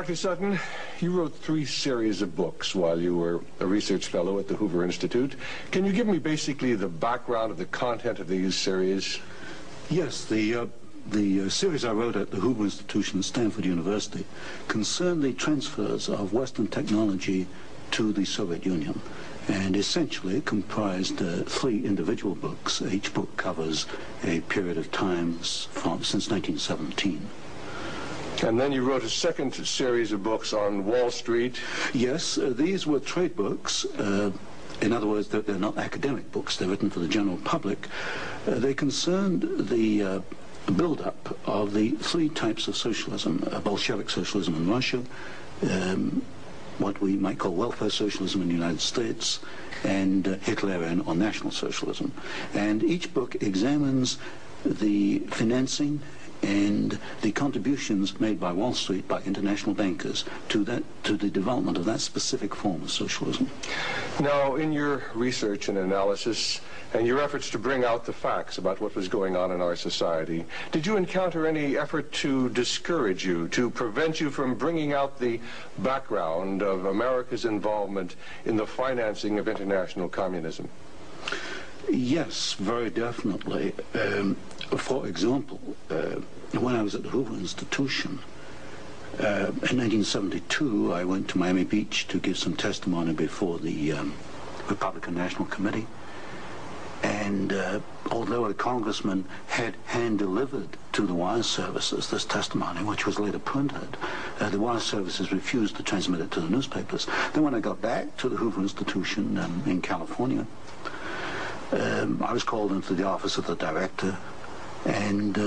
Dr. Sutton, you wrote 3 series of books while you were a research fellow at the Hoover Institute. Can you give me basically the background of the content of these series? Yes, the series I wrote at the Hoover Institution at Stanford University concerned the transfers of Western technology to the Soviet Union, and essentially it comprised 3 individual books. Each book covers a period of time since 1917. And then you wrote a second series of books on Wall Street. Yes, these were trade books. In other words, they're not academic books. They're written for the general public. They concerned the build-up of the 3 types of socialism: Bolshevik socialism in Russia, what we might call welfare socialism in the United States, and Hitlerian or National Socialism. And each book examines the financing and the contributions made by Wall Street, by international bankers, to the development of that specific form of socialism. Now, in your research and analysis, and your efforts to bring out the facts about what was going on in our society, did you encounter any effort to discourage you, to prevent you from bringing out the background of America's involvement in the financing of international communism? Yes, very definitely. For example, when I was at the Hoover Institution, in 1972, I went to Miami Beach to give some testimony before the Republican National Committee. And although a congressman had hand-delivered to the wire services this testimony, which was later printed, the wire services refused to transmit it to the newspapers. Then when I got back to the Hoover Institution in California, I was called into the office of the director, and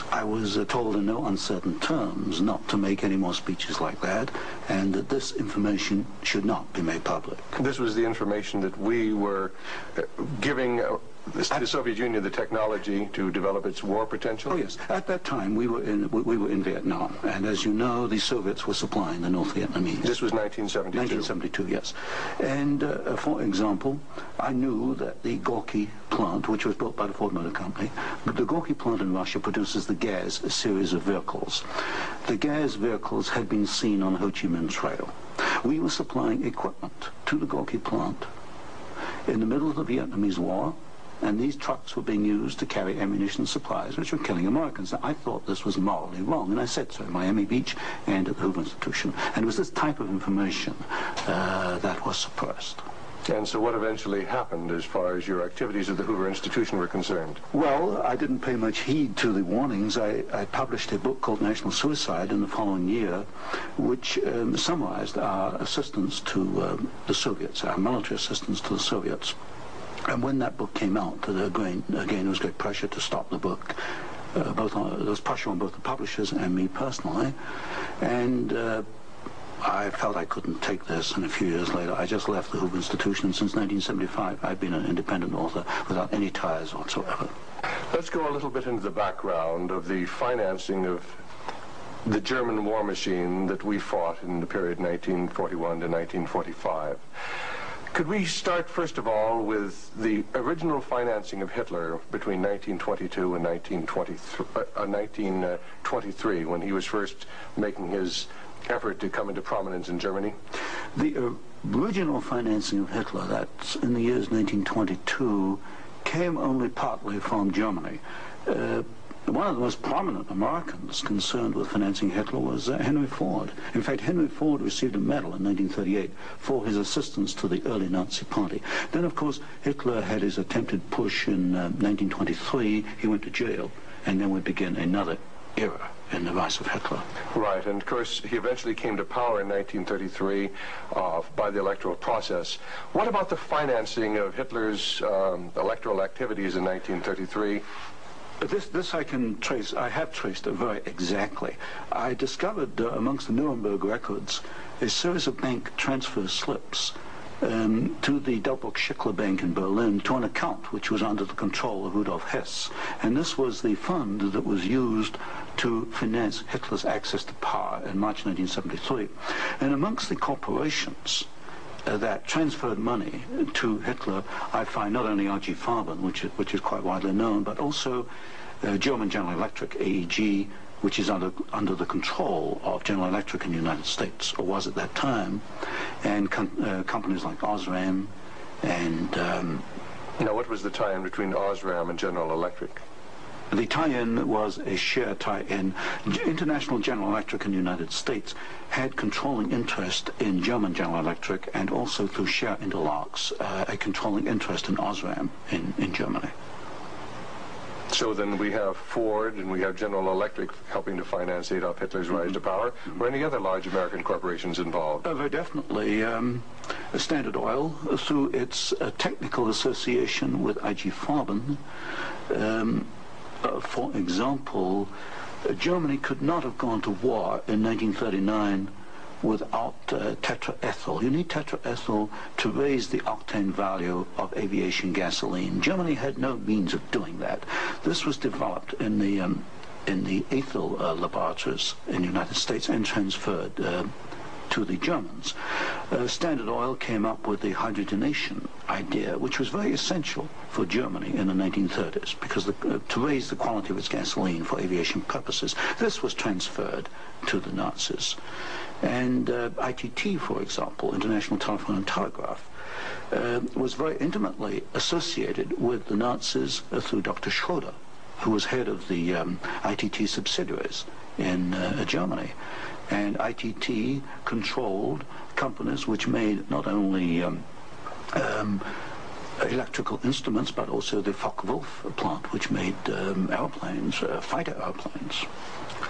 I was told in no uncertain terms not to make any more speeches like that, and that this information should not be made public. This was the information that we were giving the Soviet Union the technology to develop its war potential? Oh yes, at that time we were in Vietnam, and as you know, the Soviets were supplying the North Vietnamese. This was 1972? 1972, yes. And for example, I knew that the Gorky plant, which was built by the Ford Motor Company, the Gorky plant in Russia produces the Gaz series of vehicles. The Gaz vehicles had been seen on the Ho Chi Minh Trail. We were supplying equipment to the Gorky plant in the middle of the Vietnamese War, and these trucks were being used to carry ammunition supplies, which were killing Americans. I thought this was morally wrong, and I said so at Miami Beach and at the Hoover Institution. And it was this type of information that was suppressed. And so what eventually happened as far as your activities at the Hoover Institution were concerned? Well, I didn't pay much heed to the warnings. I published a book called National Suicide in the following year, which summarized our assistance to the Soviets, our military assistance to the Soviets. And when that book came out, again, there was great pressure to stop the book. There was pressure on both the publishers and me personally. And I felt I couldn't take this, and a few years later I just left the Hoover Institution, and since 1975 I've been an independent author without any ties whatsoever. Let's go a little bit into the background of the financing of the German war machine that we fought in the period 1941 to 1945. Could we start, first of all, with the original financing of Hitler between 1922 and 1923, when he was first making his effort to come into prominence in Germany? The original financing of Hitler, that's in the years 1922, came only partly from Germany. One of the most prominent Americans concerned with financing Hitler was Henry Ford. In fact, Henry Ford received a medal in 1938 for his assistance to the early Nazi Party. Then, of course, Hitler had his attempted push in 1923. He went to jail, and then would begin another era in the rise of Hitler. Right, and of course he eventually came to power in 1933 by the electoral process. What about the financing of Hitler's electoral activities in 1933? This I can trace. I have traced it very exactly. I discovered amongst the Nuremberg records a series of bank transfer slips to the Delbrück-Schickler Bank in Berlin to an account which was under the control of Rudolf Hess. And this was the fund that was used to finance Hitler's access to power in March 1973. And amongst the corporations that transferred money to Hitler, I find not only R.G. Farben, which is quite widely known, but also German General Electric, AEG, which is under the control of General Electric in the United States, or was at that time, and companies like Osram and... Now, what was the tie-in between Osram and General Electric? The tie-in was a share tie-in. International General Electric in the United States had controlling interest in German General Electric, and also through share interlocks, a controlling interest in Osram in Germany. So then we have Ford and we have General Electric helping to finance Adolf Hitler's rise to power. Were any other large American corporations involved? Very definitely. Standard Oil, through its technical association with IG Farben, for example, Germany could not have gone to war in 1939 without tetraethyl. You need tetraethyl to raise the octane value of aviation gasoline. Germany had no means of doing that. This was developed in the ethyl laboratories in the United States and transferred to the Germans. Standard Oil came up with the hydrogenation idea, which was very essential for Germany in the 1930s, because to raise the quality of its gasoline for aviation purposes. This was transferred to the Nazis. And ITT, for example, International Telephone and Telegraph, was very intimately associated with the Nazis through Dr. Schroeder, who was head of the ITT subsidiaries in Germany. And ITT controlled companies which made not only electrical instruments, but also the Focke-Wulf plant, which made airplanes, fighter airplanes.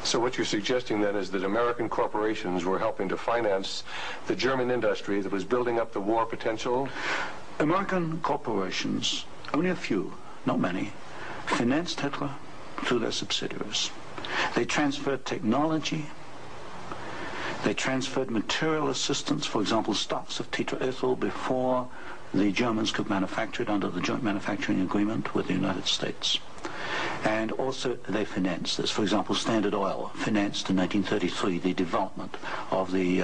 So what you're suggesting then is that American corporations were helping to finance the German industry that was building up the war potential? American corporations, only a few, not many, financed Hitler through their subsidiaries. They transferred technology. They transferred material assistance, for example, stocks of tetraethyl before the Germans could manufacture it under the joint manufacturing agreement with the United States. And also they financed this. For example, Standard Oil financed in 1933 the development of the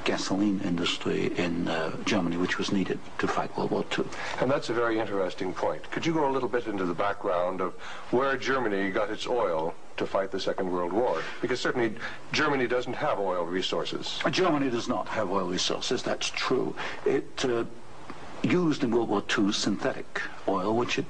gasoline industry in Germany, which was needed to fight World War II. And that's a very interesting point. Could you go a little bit into the background of where Germany got its oil to fight the Second World War? Because certainly Germany doesn't have oil resources. Germany does not have oil resources, that's true. It used in World War II synthetic oil, which it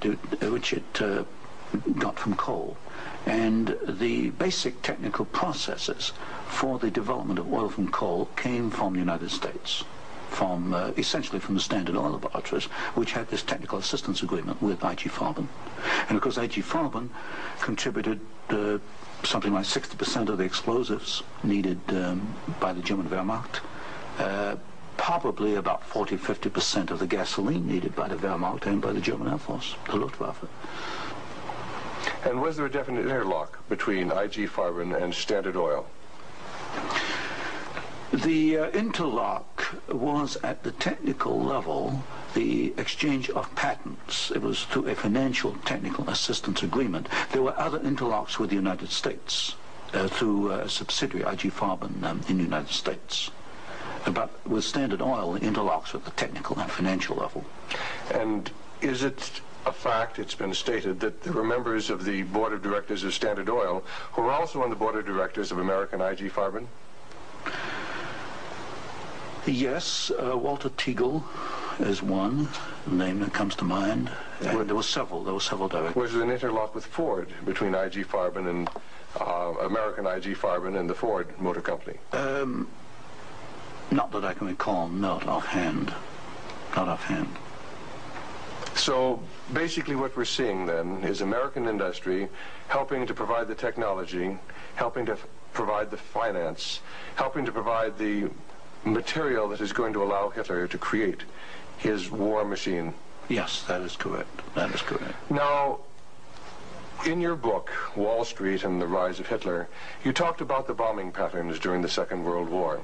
got from coal. And the basic technical processes for the development of oil from coal came from the United States, from essentially from the Standard Oil laboratories, which had this technical assistance agreement with IG Farben. And of course IG Farben contributed something like 60% of the explosives needed by the German Wehrmacht, probably about 40–50% of the gasoline needed by the Wehrmacht and by the German Air Force, the Luftwaffe. And was there a definite interlock between IG Farben and Standard Oil? The interlock was at the technical level, the exchange of patents. It was through a financial technical assistance agreement. There were other interlocks with the United States through a subsidiary, IG Farben, in the United States. But with Standard Oil, the interlocks at the technical and financial level. And is it a fact, it's been stated, that there were members of the board of directors of Standard Oil who were also on the board of directors of American IG Farben? Yes, Walter Teagle is one name that comes to mind. There were several directors. Was there an interlock with Ford between IG Farben and American IG Farben and the Ford Motor Company? Not that I can recall, not offhand. Not offhand. So basically what we're seeing then is American industry helping to provide the technology, helping to provide the finance, helping to provide the material that is going to allow Hitler to create his war machine. Yes, that is correct. That is correct. Now, in your book, Wall Street and the Rise of Hitler, you talked about the bombing patterns during the Second World War,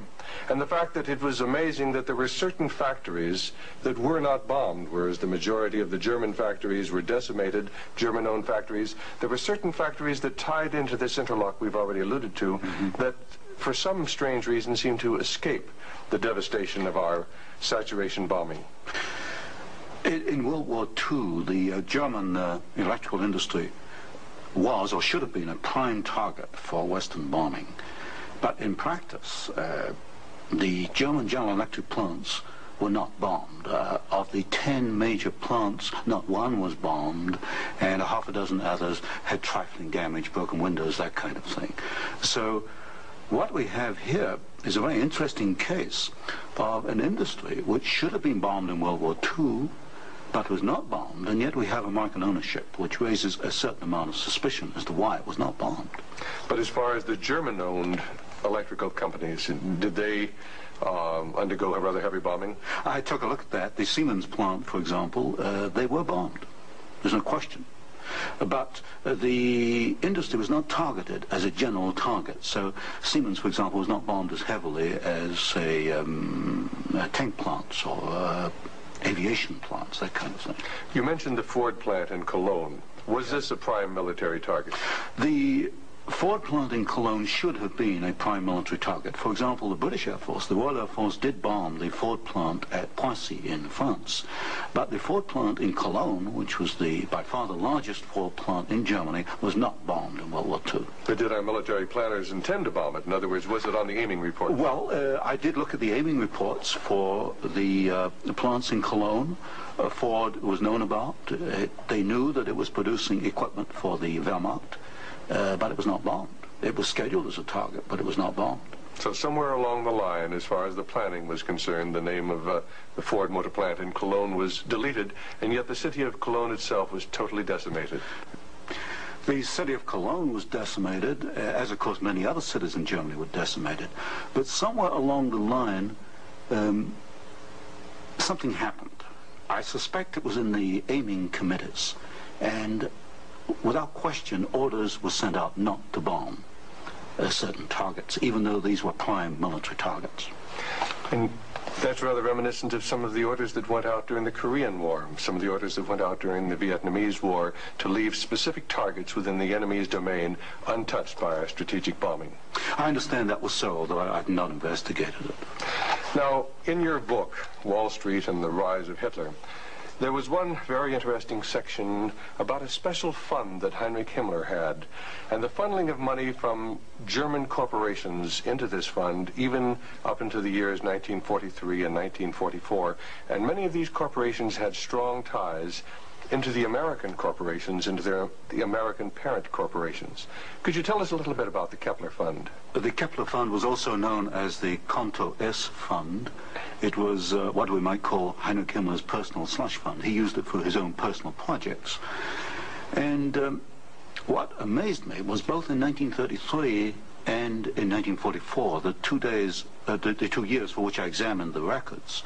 and the fact that it was amazing that there were certain factories that were not bombed, whereas the majority of the German factories were decimated, German-owned factories. There were certain factories that tied into this interlock we've already alluded to, that for some strange reason seemed to escape the devastation of our saturation bombing. In World War II, the German electrical industry was or should have been a prime target for Western bombing. But in practice, the German General Electric plants were not bombed. Of the 10 major plants, not one was bombed, and a half a dozen others had trifling damage, broken windows, that kind of thing. So what we have here is a very interesting case of an industry which should have been bombed in World War II, but was not bombed, and yet we have American ownership, which raises a certain amount of suspicion as to why it was not bombed. But as far as the German-owned electrical companies, did they undergo a rather heavy bombing? I took a look at that. The Siemens plant, for example, they were bombed. There's no question. But the industry was not targeted as a general target. So Siemens, for example, was not bombed as heavily as, say, tank plants or aviation plants, that kind of thing. You mentioned the Ford plant in Cologne. Was this a prime military target? The Ford plant in Cologne should have been a prime military target. For example, the British Air Force, the Royal Air Force, did bomb the Ford plant at Poissy in France. But the Ford plant in Cologne, which was by far the largest Ford plant in Germany, was not bombed in World War II. But did our military planners intend to bomb it? In other words, was it on the aiming report? Well, I did look at the aiming reports for the plants in Cologne. Ford was known about. They knew that it was producing equipment for the Wehrmacht. But it was not bombed. It was scheduled as a target, but it was not bombed. So somewhere along the line, as far as the planning was concerned, the name of the Ford motor plant in Cologne was deleted, and yet the city of Cologne itself was totally decimated. The city of Cologne was decimated, as of course many other cities in Germany were decimated. But somewhere along the line, something happened. I suspect it was in the aiming committees, and without question, orders were sent out not to bomb certain targets, even though these were prime military targets. And that's rather reminiscent of some of the orders that went out during the Korean War, some of the orders that went out during the Vietnamese War to leave specific targets within the enemy's domain untouched by our strategic bombing. I understand that was so, although I've not investigated it. Now, in your book, Wall Street and the Rise of Hitler, there was one very interesting section about a special fund that Heinrich Himmler had, and the funneling of money from German corporations into this fund, even up into the years 1943 and 1944. And many of these corporations had strong ties into the American corporations, into the American parent corporations. Could you tell us a little bit about the Kepler Fund? The Kepler Fund was also known as the Konto S Fund. It was what we might call Heinrich Himmler's personal slush fund. He used it for his own personal projects. And what amazed me was both in 1933 and in 1944, the 2 years for which I examined the records,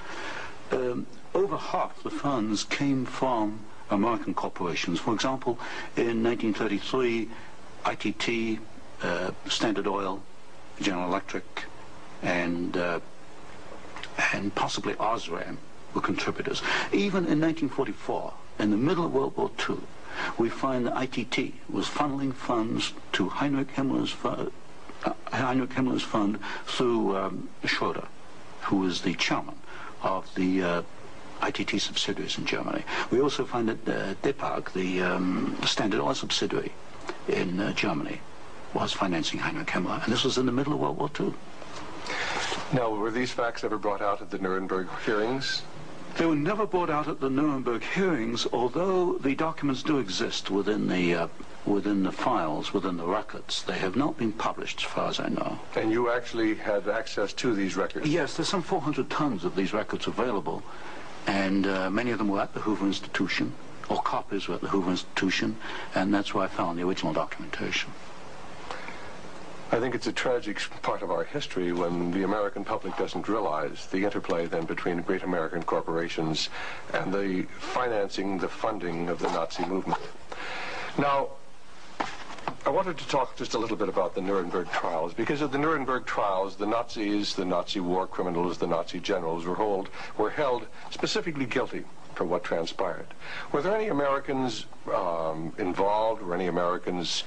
over half the funds came from American corporations. For example, in 1933, ITT, Standard Oil, General Electric, and possibly Osram were contributors. Even in 1944, in the middle of World War II, we find that ITT was funneling funds to Heinrich Himmler's fund through Schroeder, who was the chairman of the ITT subsidiaries in Germany. We also find that Depag, the Standard Oil subsidiary in Germany, was financing Heinrich Himmler, and this was in the middle of World War II. Now, were these facts ever brought out at the Nuremberg hearings? They were never brought out at the Nuremberg hearings, although the documents do exist within the files, within the records. They have not been published, as far as I know. And you actually had access to these records? Yes, there's some 400 tons of these records available, and many of them were at the Hoover Institution, or copies were at the Hoover Institution, and that's where I found the original documentation. I think it's a tragic part of our history when the American public doesn't realize the interplay then between great American corporations and the financing, the funding of the Nazi movement. Now, I wanted to talk just a little bit about the Nuremberg trials, because at the Nuremberg trials, the Nazis, the Nazi war criminals, the Nazi generals were held specifically guilty for what transpired. Were there any Americans involved? Were any Americans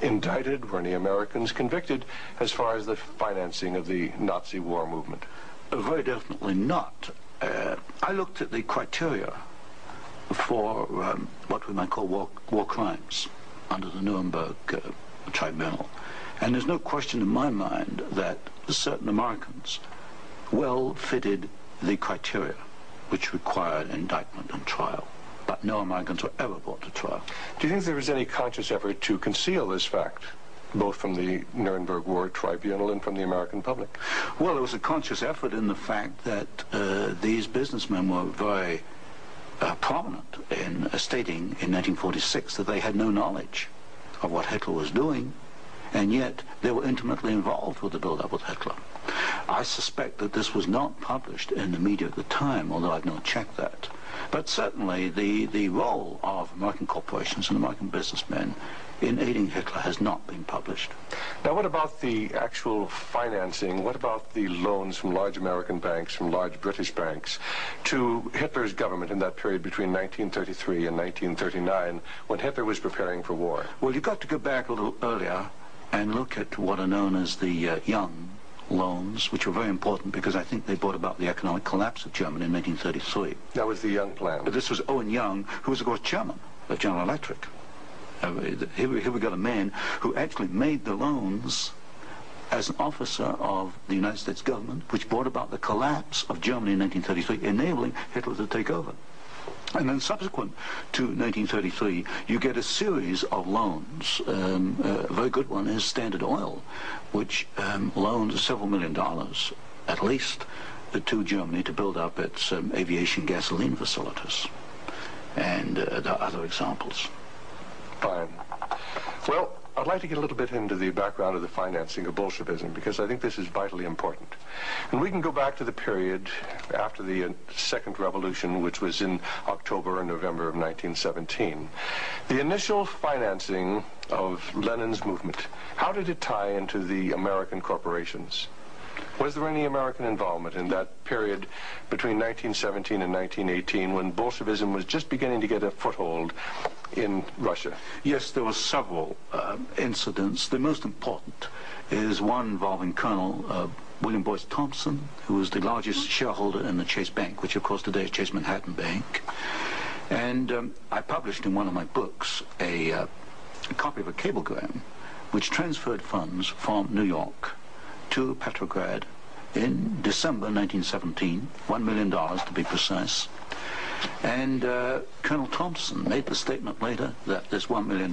indicted? Were any Americans convicted as far as the financing of the Nazi war movement? Very definitely not. I looked at the criteria for what we might call war crimes under the Nuremberg Tribunal. And there's no question in my mind that certain Americans well fitted the criteria which required indictment and trial, but no Americans were ever brought to trial. Do you think there was any conscious effort to conceal this fact, both from the Nuremberg War Tribunal and from the American public? Well, there was a conscious effort in the fact that these businessmen were very prominent in stating in 1946 that they had no knowledge of what Hitler was doing, and yet they were intimately involved with the build-up with Hitler. I suspect that this was not published in the media at the time, although I've not checked that. But certainly the role of American corporations and American businessmen in aiding Hitler has not been published. Now, what about the actual financing? What about the loans from large American banks, from large British banks, to Hitler's government in that period between 1933 and 1939, when Hitler was preparing for war? Well, you've got to go back a little earlier and look at what are known as the Young loans, which were very important because I think they brought about the economic collapse of Germany in 1933. That was the Young plan. This was Owen Young, who was, of course, chairman of General Electric. Here we got a man who actually made the loans as an officer of the United States government, which brought about the collapse of Germany in 1933, enabling Hitler to take over. And then subsequent to 1933, you get a series of loans. A very good one is Standard Oil, which loaned several $1 million, at least, to Germany to build up its aviation gasoline facilities. And there are other examples. Fine. Well, I'd like to get a little bit into the background of the financing of Bolshevism, because I think this is vitally important. And we can go back to the period after the Second Revolution, which was in October and November of 1917. The initial financing of Lenin's movement, how did it tie into the American corporations? Was there any American involvement in that period between 1917 and 1918, when Bolshevism was just beginning to get a foothold in Russia? Yes, there were several incidents. The most important is one involving Colonel William Boyce Thompson, who was the largest shareholder in the Chase Bank, which of course today is Chase Manhattan Bank. And I published in one of my books a copy of a cablegram which transferred funds from New York to Petrograd in December 1917, $1 million to be precise. And Colonel Thompson made the statement later that this $1 million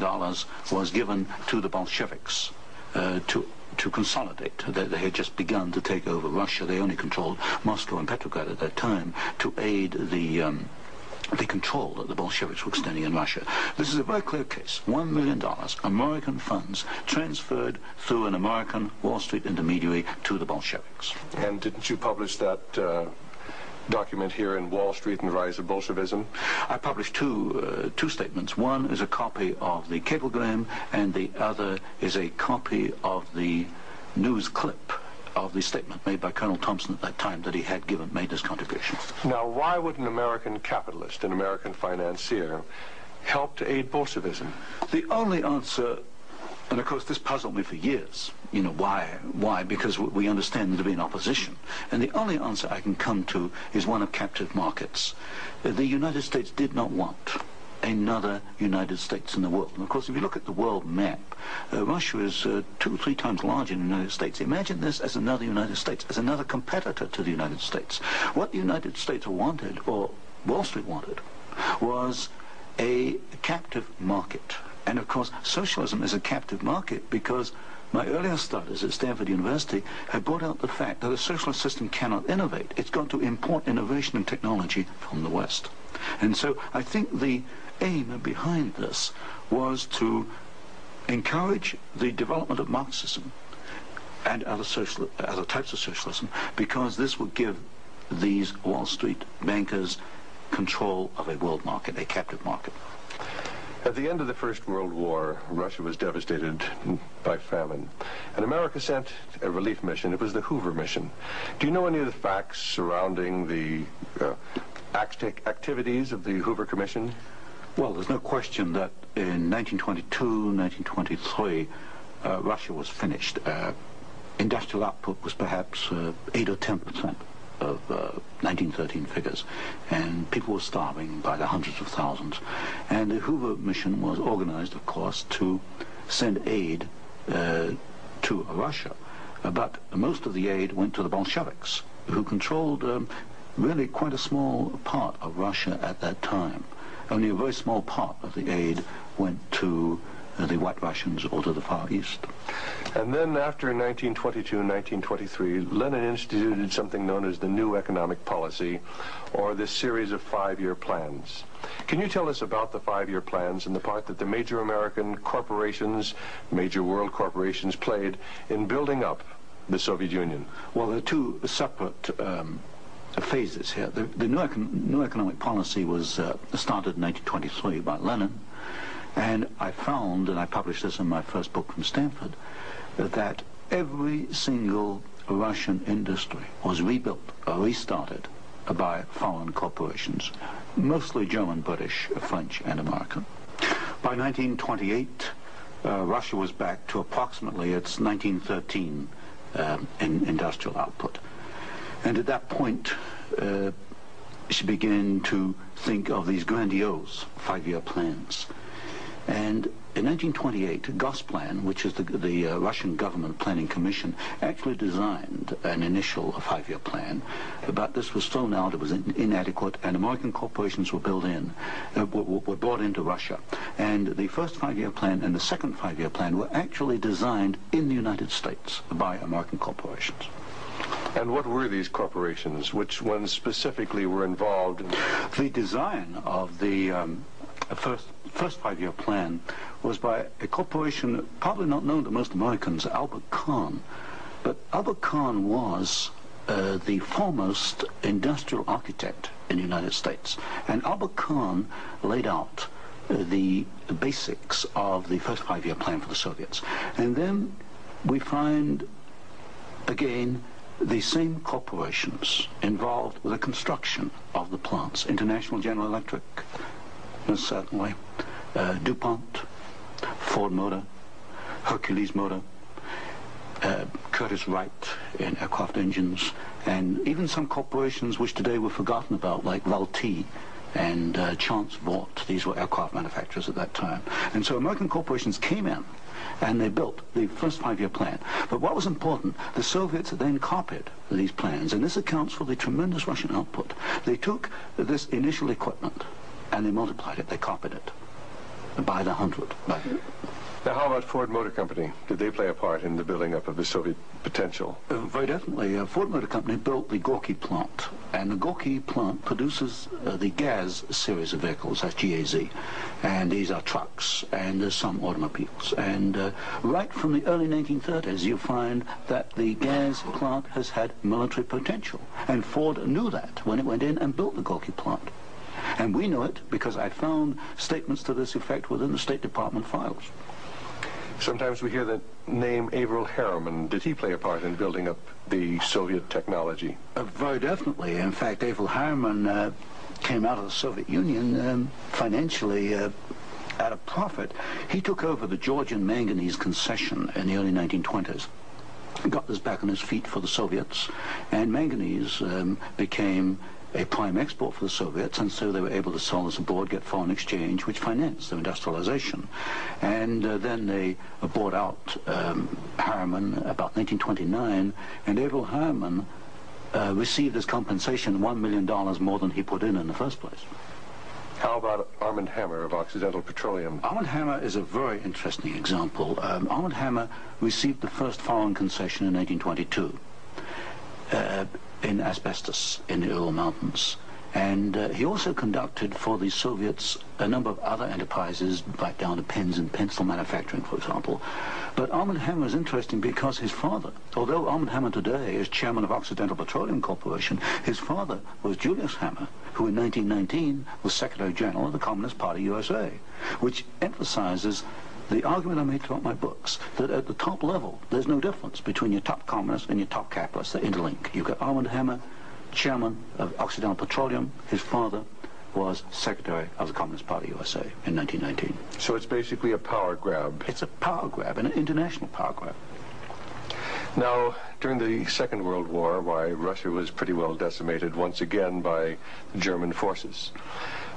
was given to the Bolsheviks to consolidate. They had just begun to take over Russia. They only controlled Moscow and Petrograd at that time, to aid the control that the Bolsheviks were extending in Russia. This is a very clear case. $1 million, American funds, transferred through an American Wall Street intermediary to the Bolsheviks. And didn't you publish that document here in Wall Street and the Rise of Bolshevism? I published two statements. One is a copy of the cablegram, and the other is a copy of the news clip of the statement made by Colonel Thompson at that time that he had made this contribution. Now, why would an American capitalist, an American financier, help to aid Bolshevism? The only answer, and of course this puzzled me for years, you know, why? Because we understand there to be an opposition. And the only answer I can come to is one of captive markets. The United States did not want another United States in the world. And of course, if you look at the world map, Russia is 2 or 3 times larger than the United States. Imagine this as another United States, as another competitor to the United States. What the United States wanted, or Wall Street wanted, was a captive market. And of course, socialism is a captive market because my earlier studies at Stanford University have brought out the fact that a socialist system cannot innovate. It's got to import innovation and technology from the West. And so I think the aim behind this was to encourage the development of Marxism and other types of socialism, because this would give these Wall Street bankers control of a world market, a captive market. At the end of the First World War, Russia was devastated by famine, and America sent a relief mission. It was the Hoover mission. Do you know any of the facts surrounding the activities of the Hoover Commission? Well, there's no question that in 1922, 1923, Russia was finished. Industrial output was perhaps 8 or 10%. of 1913 figures, and people were starving by the hundreds of thousands. And the Hoover mission was organized, of course, to send aid to Russia. But most of the aid went to the Bolsheviks, who controlled really quite a small part of Russia at that time. Only a very small part of the aid went to the White Russians or to the Far East. And then after 1922 and 1923, Lenin instituted something known as the New Economic Policy, or this series of 5-year plans. Can you tell us about the 5-year plans and the part that the major American corporations, major world corporations, played in building up the Soviet Union? Well, there are two separate phases here. The New Economic Policy was started in 1923 by Lenin, and I found, and I published this in my first book from Stanford, that every single Russian industry was rebuilt or restarted by foreign corporations, mostly German, British, French, and American. By 1928, Russia was back to approximately its 1913 industrial output. And at that point, she began to think of these grandiose 5-year plans. And in 1928, Gosplan, which is the Russian government planning commission, actually designed an initial 5-year plan, but this was thrown out, it was inadequate, and American corporations were were brought into Russia. And the first 5-year plan and the second 5-year plan were actually designed in the United States by American corporations. And what were these corporations? Which ones specifically were involved? The design of the first 5-year plan was by a corporation probably not known to most Americans, Albert Kahn. But Albert Kahn was the foremost industrial architect in the United States. And Albert Kahn laid out the basics of the first 5-year plan for the Soviets. And then we find, again, the same corporations involved with the construction of the plants. International General Electric, most certainly, DuPont, Ford Motor, Hercules Motor, Curtiss-Wright in aircraft engines, and even some corporations which today were forgotten about, like Vultee and Chance Vought. These were aircraft manufacturers at that time. And so American corporations came in and they built the first 5-year plan. But what was important, the Soviets then copied these plans, and this accounts for the tremendous Russian output. They took this initial equipment and they multiplied it, they copied it by the hundred. Now, how about Ford Motor Company? Did they play a part in the building up of the Soviet potential? Very definitely. Ford Motor Company built the Gorky plant, and the Gorky plant produces the GAZ series of vehicles, that's GAZ, and these are trucks, and there's some automobiles. And right from the early 1930s, you find that the GAZ plant has had military potential, and Ford knew that when it went in and built the Gorky plant. And we know it because I found statements to this effect within the State Department files. Sometimes we hear the name Averell Harriman. Did he play a part in building up the Soviet technology? Very definitely. In fact, Averell Harriman came out of the Soviet Union financially at a profit. He took over the Georgian manganese concession in the early 1920s. Got this back on his feet for the Soviets, and manganese became a prime export for the Soviets, and so they were able to sell this abroad, get foreign exchange, which financed their industrialization. And then they bought out Harriman about 1929, and Averell Harriman received as compensation $1 million more than he put in the first place. How about Armand Hammer of Occidental Petroleum? Armand Hammer is a very interesting example. Armand Hammer received the first foreign concession in 1922. In asbestos in the Ural Mountains. And he also conducted for the Soviets a number of other enterprises, right down to pens and pencil manufacturing, for example. But Armand Hammer is interesting because his father, although Armand Hammer today is chairman of Occidental Petroleum Corporation, his father was Julius Hammer, who in 1919 was Secretary General of the Communist Party USA, which emphasizes the argument I made throughout my books, that at the top level, there's no difference between your top communists and your top capitalists. They interlink. You've got Armand Hammer, chairman of Occidental Petroleum. His father was Secretary of the Communist Party USA in 1919. So it's basically a power grab. It's a power grab, an international power grab. Now, during the Second World War, why, Russia was pretty well decimated once again by German forces.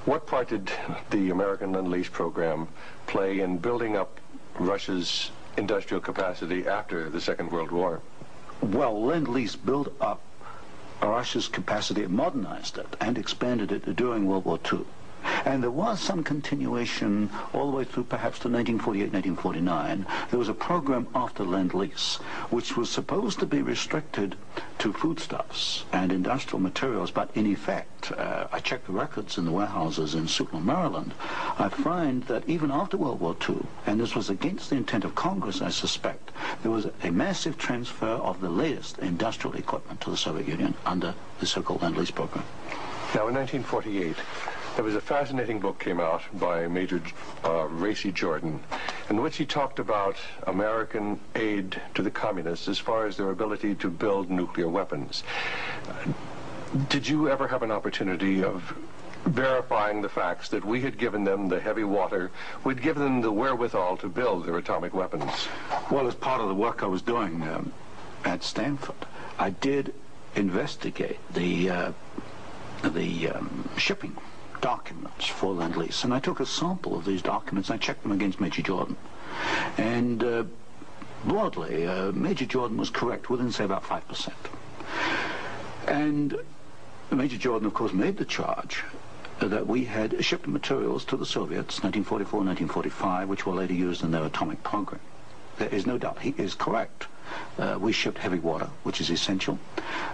What part did the American Lend-Lease program play in building up Russia's industrial capacity after the Second World War? Well, Lend-Lease built up Russia's capacity, modernized it, and expanded it during World War II. And there was some continuation all the way through perhaps to 1948, 1949. There was a program after Lend-Lease, which was supposed to be restricted to foodstuffs and industrial materials, but in effect, I checked the records in the warehouses in Suitland, Maryland, I find that even after World War II, and this was against the intent of Congress, I suspect, there was a massive transfer of the latest industrial equipment to the Soviet Union under the so-called Lend-Lease program. Now, in 1948, there was a fascinating book came out by Major Racy Jordan, in which he talked about American aid to the communists as far as their ability to build nuclear weapons. Did you ever have an opportunity of verifying the facts that we had given them the heavy water, we'd given them the wherewithal to build their atomic weapons? Well, as part of the work I was doing at Stanford, I did investigate the shipping documents for Lend-Lease, and I took a sample of these documents and I checked them against Major Jordan. And broadly, Major Jordan was correct within, say, about 5%. And Major Jordan, of course, made the charge that we had shipped materials to the Soviets, 1944, 1945, which were later used in their atomic program. There is no doubt he is correct. We shipped heavy water, which is essential,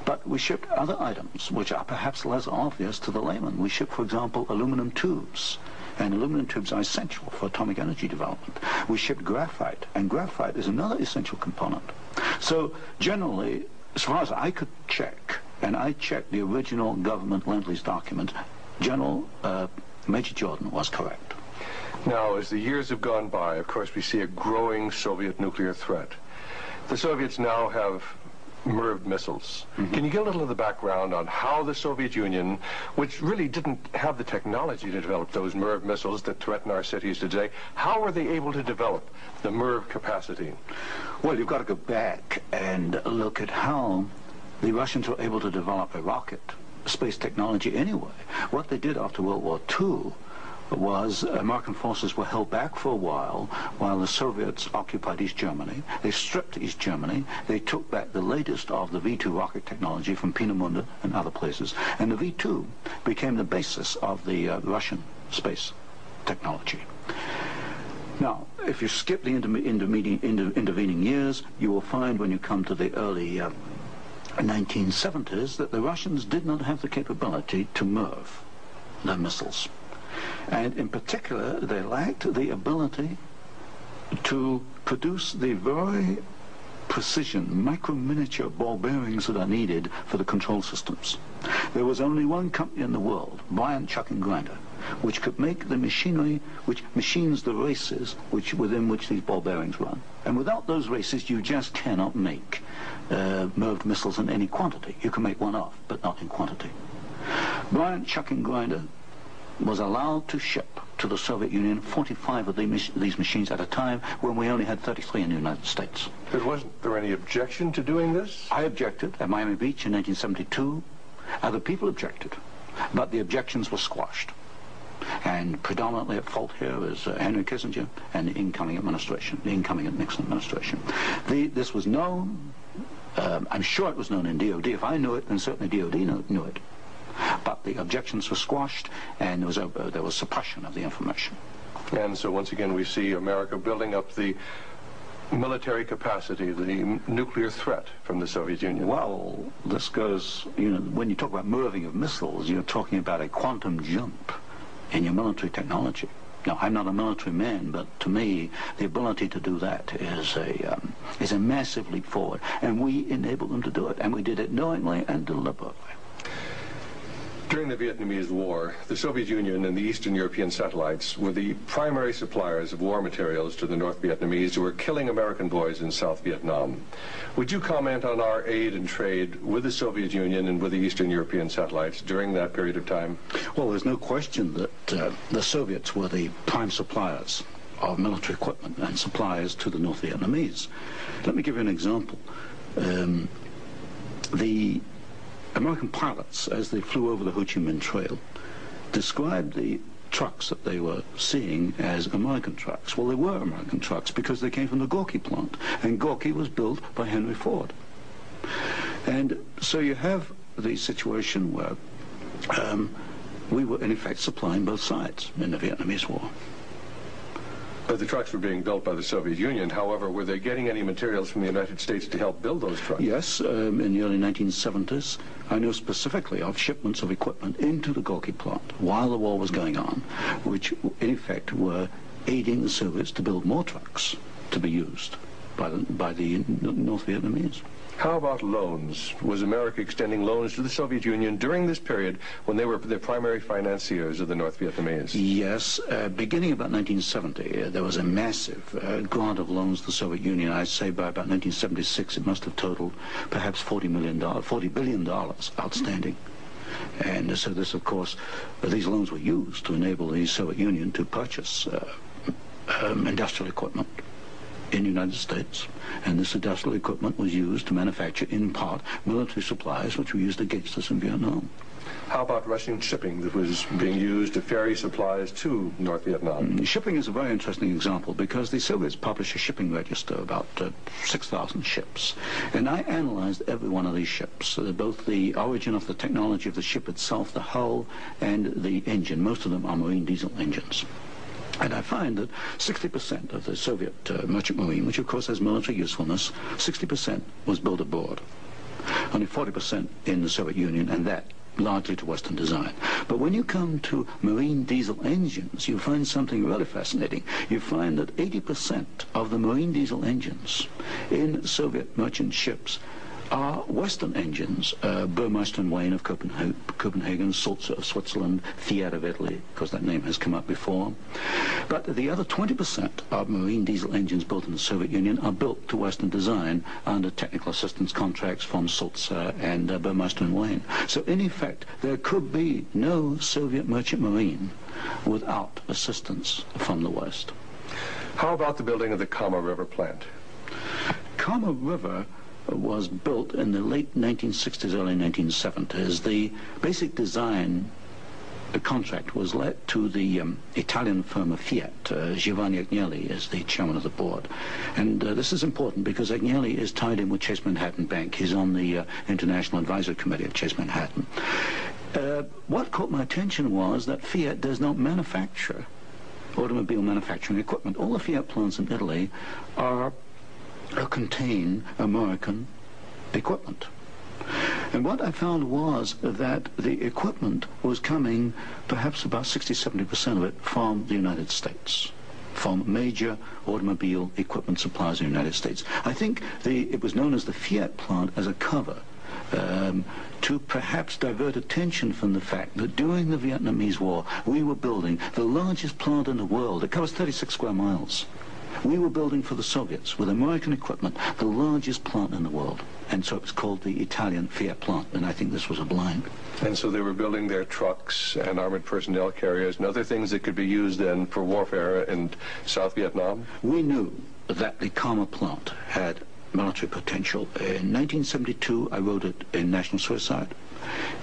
but we shipped other items which are perhaps less obvious to the layman. We shipped, for example, aluminum tubes, and aluminum tubes are essential for atomic energy development. We shipped graphite, and graphite is another essential component. So generally, as far as I could check, and I checked the original government Lend-Lease document, General Major Jordan was correct. Now, as the years have gone by, of course, we see a growing Soviet nuclear threat. The Soviets now have MIRV missiles. Mm-hmm. Can you give a little of the background on how the Soviet Union, which really didn't have the technology to develop those MIRV missiles that threaten our cities today, how were they able to develop the MIRV capacity? Well, you've got to go back and look at how the Russians were able to develop a rocket, space technology anyway. What they did after World War II was American forces were held back for a while the Soviets occupied East Germany. They stripped East Germany. They took back the latest of the V-2 rocket technology from Peenemünde and other places. And the V-2 became the basis of the Russian space technology. Now, if you skip the intervening years, you will find when you come to the early 1970s that the Russians did not have the capability to MIRV their missiles. And in particular, they lacked the ability to produce the very precision, micro-miniature ball bearings that are needed for the control systems. There was only one company in the world, Bryant, Chuck and Grinder, which could make the machinery which machines the races within which these ball bearings run. And without those races, you just cannot make MIRV missiles in any quantity. You can make one off, but not in quantity. Bryant, Chuck and Grinder was allowed to ship to the Soviet Union 45 of these machines at a time when we only had 33 in the United States. But wasn't there any objection to doing this? I objected at Miami Beach in 1972. Other people objected, but the objections were squashed. And predominantly at fault here is Henry Kissinger and the incoming administration, the incoming Nixon administration. This was known, I'm sure it was known in DOD. If I knew it, then certainly DOD knew it. But the objections were squashed, and there was suppression of the information. And so once again we see America building up the military capacity, the nuclear threat from the Soviet Union. Well, this goes, when you talk about MIRVing of missiles, you're talking about a quantum jump in your military technology. Now, I'm not a military man, but to me, the ability to do that is a massive leap forward. And we enabled them to do it, and we did it knowingly and deliberately. During the Vietnamese War, the Soviet Union and the Eastern European satellites were the primary suppliers of war materials to the North Vietnamese who were killing American boys in South Vietnam. Would you comment on our aid and trade with the Soviet Union and with the Eastern European satellites during that period of time? Well, there's no question that the Soviets were the prime suppliers of military equipment and supplies to the North Vietnamese. Let me give you an example. the American pilots, as they flew over the Ho Chi Minh Trail, described the trucks that they were seeing as American trucks. Well, they were American trucks because they came from the Gorky plant, and Gorky was built by Henry Ford. And so you have the situation where we were, in effect, supplying both sides in the Vietnamese War. But the trucks were being built by the Soviet Union. However, were they getting any materials from the United States to help build those trucks? Yes, in the early 1970s, I know specifically of shipments of equipment into the Gorky plant while the war was going on, which in effect were aiding the Soviets to build more trucks to be used by the North Vietnamese. How about loans? Was America extending loans to the Soviet Union during this period when they were the primary financiers of the North Vietnamese? Yes. Beginning about 1970, there was a massive grant of loans to the Soviet Union. I'd say by about 1976, it must have totaled perhaps $40 billion outstanding. And so this, of course, these loans were used to enable the Soviet Union to purchase industrial equipment in the United States, and this industrial equipment was used to manufacture, in part, military supplies which were used against us in Vietnam. How about Russian shipping that was being used to ferry supplies to North Vietnam? Shipping is a very interesting example because the Soviets published a shipping register, about 6,000 ships, and I analyzed every one of these ships, both the origin of the technology of the ship itself, the hull, and the engine. Most of them are marine diesel engines. And I find that 60% of the Soviet merchant marine, which of course has military usefulness, 60% was built aboard. Only 40% in the Soviet Union, and that largely to Western design. But when you come to marine diesel engines, you find something really fascinating. You find that 80% of the marine diesel engines in Soviet merchant ships are Western engines, Burmeister and Wain of Copenhagen, Sulzer of Switzerland, Fiat of Italy, because that name has come up before. But the other 20% of marine diesel engines built in the Soviet Union are built to Western design under technical assistance contracts from Sulzer and Burmeister and Wain. So in effect, there could be no Soviet merchant marine without assistance from the West. How about the building of the Kama River plant? Kama River was built in the late 1960s, early 1970s. The basic design contract was let to the Italian firm of Fiat. Giovanni Agnelli is the chairman of the board. And this is important because Agnelli is tied in with Chase Manhattan Bank. He's on the International Advisory Committee of Chase Manhattan. What caught my attention was that Fiat does not manufacture automobile manufacturing equipment. All the Fiat plants in Italy contain American equipment. And what I found was that the equipment was coming, perhaps about 60-70% of it, from the United States, from major automobile equipment suppliers in the United States. I think it was known as the Fiat plant as a cover to perhaps divert attention from the fact that during the Vietnamese War, we were building the largest plant in the world. It covers 36 square miles. We were building for the Soviets, with American equipment, the largest plant in the world. And so it was called the Italian Fiat plant, and I think this was a blind. And so they were building their trucks and armored personnel carriers and other things that could be used then for warfare in South Vietnam? We knew that the Kama plant had military potential. In 1972, I wrote it in National Suicide.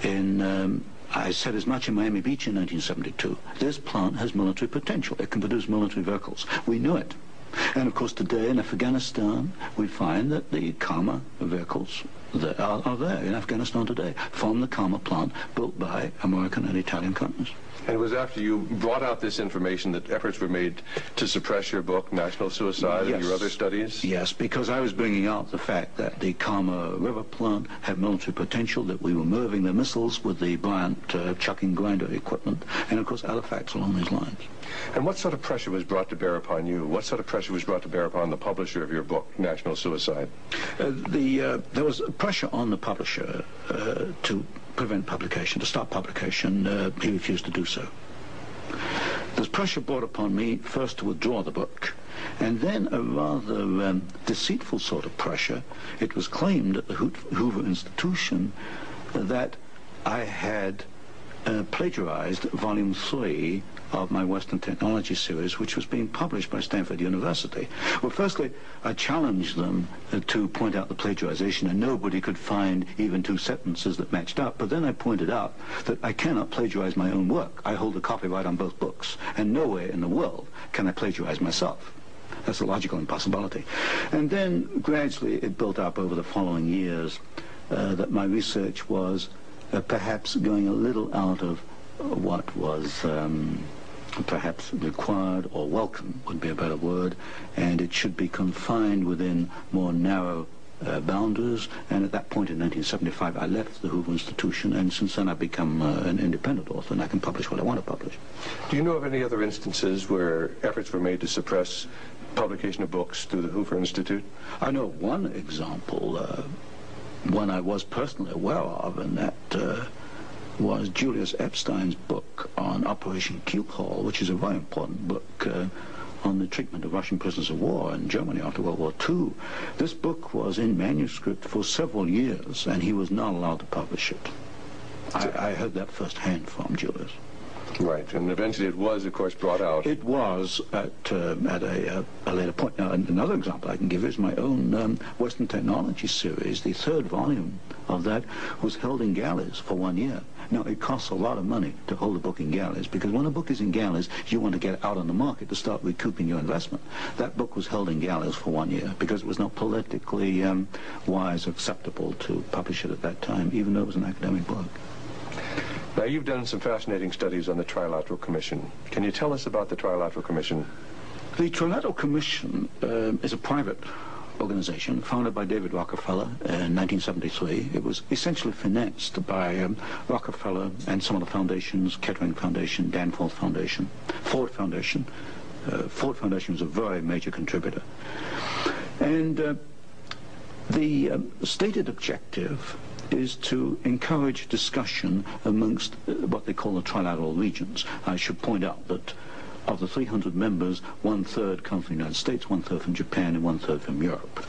I said as much in Miami Beach in 1972. This plant has military potential. It can produce military vehicles. We knew it. And of course today in Afghanistan we find that the Kama vehicles that are there in Afghanistan today from the Kama plant built by American and Italian companies. And it was after you brought out this information that efforts were made to suppress your book, National Suicide, and your other studies? Yes, because I was bringing out the fact that the Kama River plant had military potential, that we were moving the missiles with the Bryant chucking grinder equipment, and of course other facts along these lines. And what sort of pressure was brought to bear upon you? What sort of pressure was brought to bear upon the publisher of your book, National Suicide? There was pressure on the publisher to prevent publication, to stop publication. He refused to do so. There's pressure brought upon me first to withdraw the book, and then a rather deceitful sort of pressure. It was claimed at the Hoover Institution that I had plagiarized Volume 3 of my Western Technology series, which was being published by Stanford University. Well, firstly, I challenged them to point out the plagiarization, and nobody could find even two sentences that matched up. But then I pointed out that I cannot plagiarize my own work. I hold the copyright on both books, and nowhere in the world can I plagiarize myself. That's a logical impossibility. And then gradually it built up over the following years that my research was perhaps going a little out of what was perhaps required, or welcome would be a better word, and it should be confined within more narrow boundaries. And at that point in 1975 I left the Hoover Institution, and since then I've become an independent author, and I can publish what I want to publish. Do you know of any other instances where efforts were made to suppress publication of books through the Hoover Institute? I know one example, one I was personally aware of, and that was Julius Epstein's book on Operation Keelhaul, which is a very important book on the treatment of Russian prisoners of war in Germany after World War II. This book was in manuscript for several years, and he was not allowed to publish it. I heard that firsthand from Julius. Right, and eventually it was, of course, brought out. It was at a later point. Now, another example I can give is my own Western Technology series. The third volume of that was held in galleys for 1 year. Now, it costs a lot of money to hold a book in galleys, because when a book is in galleys, you want to get it out on the market to start recouping your investment. That book was held in galleys for 1 year because it was not politically wise or acceptable to publish it at that time, even though it was an academic book. Now, you've done some fascinating studies on the Trilateral Commission. Can you tell us about the Trilateral Commission? The Trilateral Commission is a private organization founded by David Rockefeller in 1973. It was essentially financed by Rockefeller and some of the foundations, Kettering Foundation, Danforth Foundation, Ford Foundation. Ford Foundation was a very major contributor. And the stated objective is to encourage discussion amongst what they call the trilateral regions. I should point out that of the 300 members, 1/3 come from the United States, 1/3 from Japan, and 1/3 from Europe.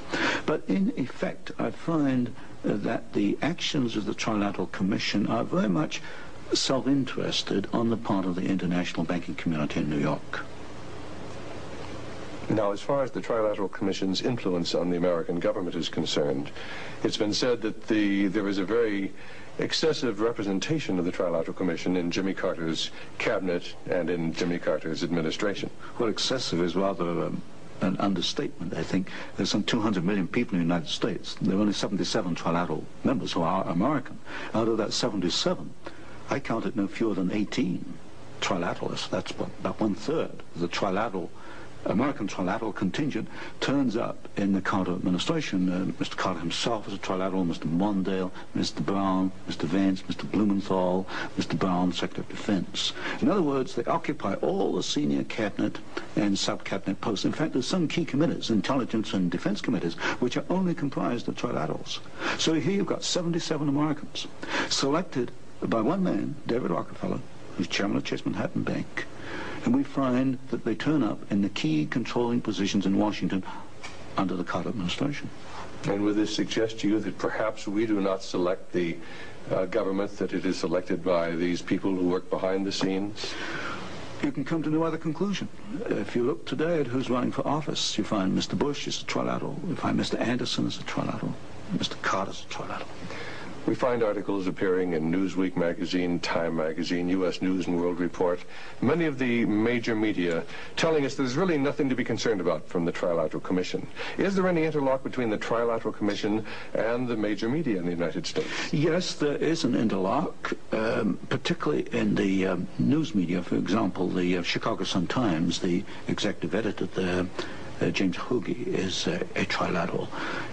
But in effect, I find that the actions of the Trilateral Commission are very much self-interested on the part of the international banking community in New York. Now, as far as the Trilateral Commission's influence on the American government is concerned, it's been said that there is a very excessive representation of the Trilateral Commission in Jimmy Carter's cabinet and in Jimmy Carter's administration. Well, excessive is rather an understatement. I think there's some 200 million people in the United States. There are only 77 trilateral members who are American. Out of that 77, I counted no fewer than 18 trilateralists. That's about 1/3 of the American trilateral contingent turns up in the Carter administration. Mr. Carter himself was a trilateral, Mr. Mondale, Mr. Brown, Mr. Vance, Mr. Blumenthal, Mr. Brown, Secretary of Defense. In other words, they occupy all the senior cabinet and sub-cabinet posts. In fact, there's some key committees, intelligence and defense committees, which are only comprised of trilaterals. So here you've got 77 Americans selected by one man, David Rockefeller, who's chairman of Chase Manhattan Bank. And we find that they turn up in the key controlling positions in Washington under the Carter administration. And would this suggest to you that perhaps we do not select the government, that it is selected by these people who work behind the scenes? You can come to no other conclusion. If you look today at who's running for office, you find Mr. Bush is a trilateral, you find Mr. Anderson is a trilateral, Mr. Carter is a trilateral. We find articles appearing in Newsweek magazine, Time magazine, U.S. News and World Report, many of the major media telling us there's really nothing to be concerned about from the Trilateral Commission. Is there any interlock between the Trilateral Commission and the major media in the United States? Yes, there is an interlock, particularly in the news media. For example, the Chicago Sun-Times, the executive editor there, James Hoagie, is a trilateral.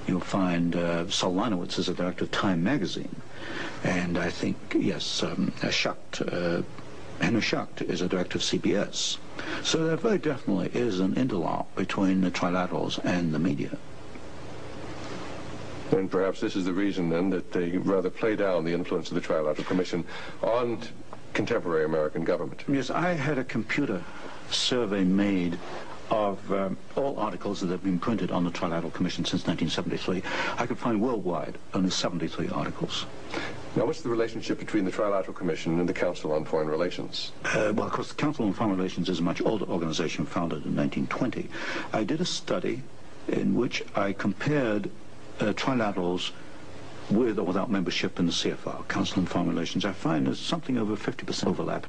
You'll find Saul Leinowitz is a director of Time magazine. And I think, yes, Henry Schacht is a director of CBS. So there very definitely is an interlock between the trilaterals and the media. And perhaps this is the reason, then, that they rather play down the influence of the Trilateral Commission on contemporary American government. Yes, I had a computer survey made of all articles that have been printed on the Trilateral Commission since 1973. I could find worldwide only 73 articles. Now, what's the relationship between the Trilateral Commission and the Council on Foreign Relations? Well, of course, the Council on Foreign Relations is a much older organization founded in 1920. I did a study in which I compared trilaterals with or without membership in the CFR, Council on Foreign Relations. I find there's something over 50% overlap.